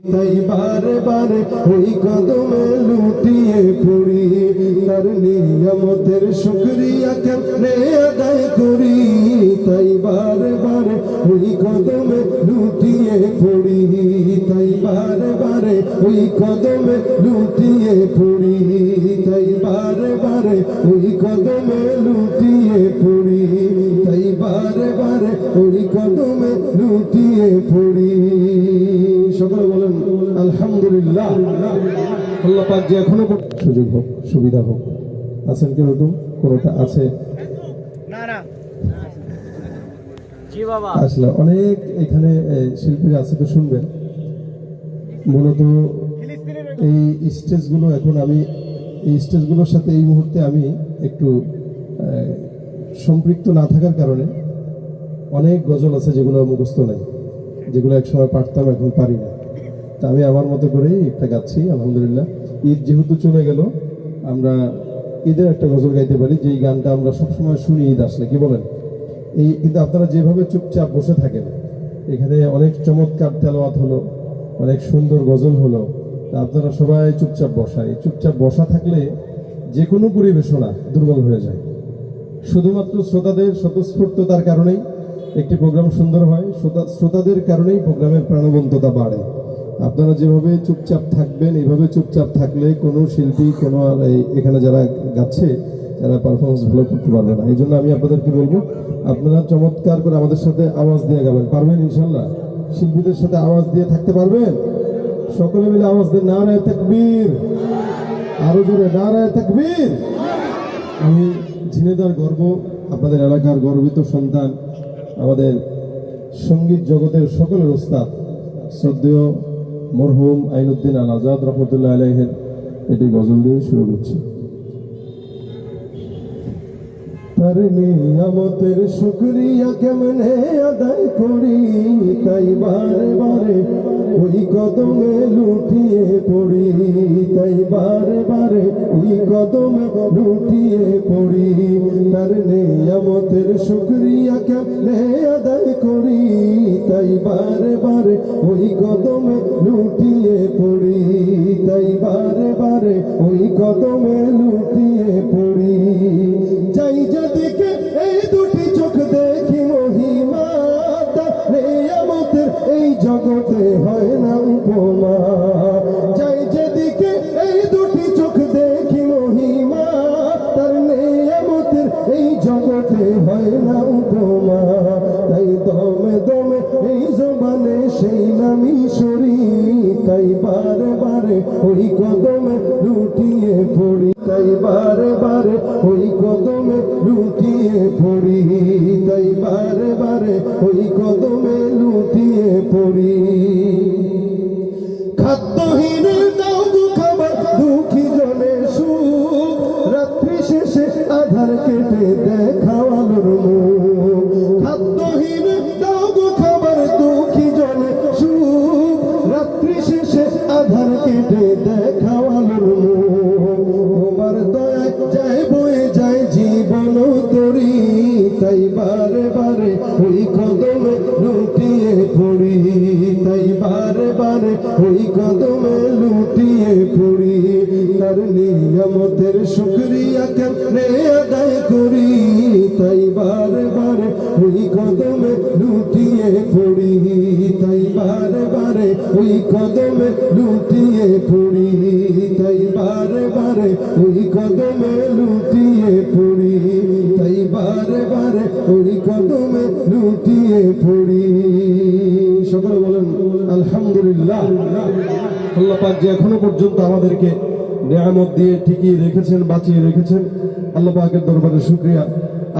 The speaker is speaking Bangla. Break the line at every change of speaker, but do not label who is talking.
তাই বারে বারে ওই কদমে লুটিয়ে পড়ি, তার নিয়ামতের শুকরিয়া কেমনে আদায় করি। তাই বারে বারে ওই কদমে লুটিয়ে পড়ি, তাই বারে বারে ওই কদমে লুটিয়ে পড়ি, তাই বারে বারে ওই কদমে লুটিয়ে পড়ি, তাই বারে বারে ওই কদমে লুটিয়ে পড়ি। সকলে বলেন আলহামদুলিল্লাহ। আল্লাহ পাক যে এখনো সুযোগ হোক, সুবিধা হোক। আছেন কেন কোনটা আছে আসলে অনেক এখানে শিল্পীরা আছে, তো শুনবেন। মূলত এই স্টেজগুলো এখন আমি এই স্টেজগুলোর সাথে এই মুহূর্তে আমি একটু সম্পৃক্ত না থাকার কারণে অনেক গজল আছে যেগুলো মুখস্থ নাই, যেগুলো একসময় পারতাম এখন পারি না। তা আমি আমার মতো করেই একটা গাচ্ছি। আলহামদুলিল্লাহ, ঈদ যেহেতু চলে গেল, আমরা ঈদের একটা গজল গাইতে পারি, যেই গানটা আমরা সবসময় শুনি ঈদ আসলে, কি বলেন? এই কিন্তু আপনারা যেভাবে চুপচাপ বসে থাকেন, এখানে অনেক চমৎকার তেলাওয়াত হলো, অনেক সুন্দর গজল হলো, আপনারা সবাই চুপচাপ বসা। এই চুপচাপ বসা থাকলে যে কোনো পরিবেশনা দুর্বল হয়ে যায়। শুধুমাত্র শ্রোতাদের স্বতঃস্ফূর্ততার কারণেই একটি প্রোগ্রাম সুন্দর হয়, শ্রোতাদের কারণেই প্রোগ্রামের প্রাণবন্ততা বাড়ে। আপনারা যেভাবে চুপচাপ থাকবেন, এইভাবে চুপচাপ থাকলে কোনো শিল্পী, কোনো এখানে যারা গাচ্ছে, যারা পারফরমেন্স ভালো করতে পারবে না। এই জন্য আমি আপনাদেরকে বলবো, আপনারা চমৎকার করে আমাদের সাথে আওয়াজ দিয়ে গাবেন। পারবেন ইনশাল্লাহ? শিল্পীদের সাথে আওয়াজ দিয়ে থাকতে পারবেন? সকলে মিলে আওয়াজ দেন নারায়ে তাকবীর, আরো জোরে নারায়ে তাকবীর। আমি ঝিনেদার গর্ব, আপনাদের এলাকার গর্বিত সন্তান, আমাদের সঙ্গীত জগতের সকলের ওস্তাদ শ্রদ্ধেয় মরহুম আইনুদ্দিন আল আজাদ রহমতুল্লাহ আলাইহের এটি গজল দিয়ে শুরু করছি। তার নিয়ামতের শুকরিয়া কেমনে আদায় করি, তাই বারে বারে ওই কদমে লুটিয়ে পড়ি, তাই বারে বারে ওই কদমে লুটিয়ে পড়ি। তার নিয়ামতের শুকরিয়া কেমনে আদায় করি, তাই বারে বারে ওই কদমে লুটিয়ে পড়ি, তাই বারে বারে ওই কদমে লুটিয়ে পড়ি। চাই যেদিকে এই দুটি চোখ দেখি মহিমা, তার নিয়ামতের এই জগতে হয় না উপমা। চাই যেদিকে এই দুটি চোখ দেখি মহিমা, তার নিয়ামতের এই জগতে হয় না উপমা। তাই দমে দমে এই জবানে সেই নামি সরি, তাই বারে বারে ওই কদমে লুটিয়ে পড়ি, তাই বারে বারে ওই কদমে লুটিয়ে পড়ি, তাই বারে বারে ওই কদমে লুটিয়ে পড়ি। খাদ্যহীনের দাও গো খাবার, দুঃখী জনের সুখ, রাত্রি শেষে আধার কেটে দেখাও আলোর মুখ। খাদ্যহীনের দাও গো খাবার, দুঃখী জনের সুখ, রাত্রি শেষে আধার কেটে দেখাও আলোর মুখ। তোমার দয়ায় যায় বয়ে যায় জীবন তরি, তাই বারে বারে ওই কদমে লুটিয়ে পড়ি, তাই বারে বারে ওই কদমে লুটিয়ে পড়ি। তার নিয়ামতের শুকরিয়া কেমনে আদায় করি, তাই বারে বারে ওই কদমে লুটিয়ে পড়ি, তাই বারে বারে ওই কদমে লুটিয়ে পড়ি, তাই বারে বারে ওই কদমে লুটিয়ে পড়ি, তাই বারে বারে ওই কদমে লুটিয়ে পড়ি। সকলে বলেন আলহামদুলিল্লাহ। আল্লাহ পাক যে এখনো পর্যন্ত আমাদেরকে নিয়ামত দিয়ে টিকিয়ে রেখেছেন, বাঁচিয়ে রেখেছেন, আল্লাহ পাকের দরবারে শুকরিয়া।